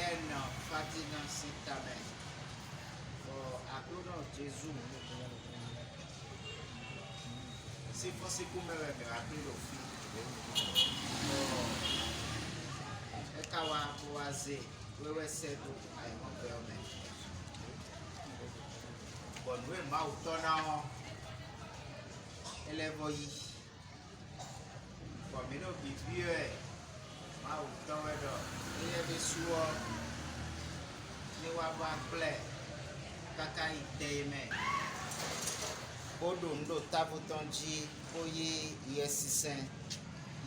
Amen. Fatina Sitamen. For Akuno Jesu. Si fosse come me Akuno fi. Ekawa Boaze. Wewe sedo I want to me. But we mautona elevo yi. For me no be here. Mauton edo. Ile be suo. Ni wa ba ple. Kaka ideme. Odo ndo tabutonji oye yesisen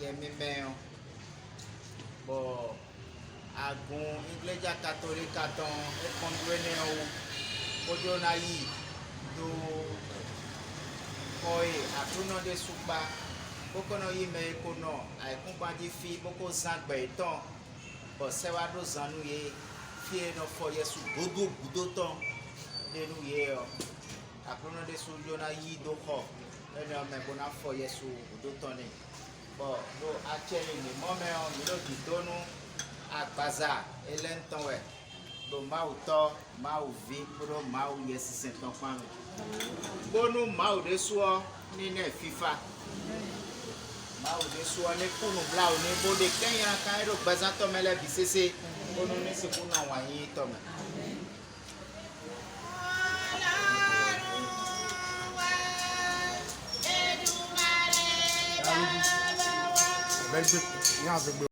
yemimeo. Bo agun iglesia católica ton e conduene o ojo na yi do oye atuno de supa boko no yi me ko no ai kun pa di fi boko zangbe ton bo se wa do zanu ye fi no fo yesu gogo budo ton de nu ye o atuno de sujo na yi do ko e no me ko na fo yesu budo ton ni bo do achele ni mo me o mi do di donu Agbaza elenton we do mau to mau vi pro mau yesisen ton kwanu bonu mau de suo ni ne fifa mau de suo ne kunu blau ni bode kenya kan ro gbaza to mele bisese bonu ni se kuna wa yin to me Very good.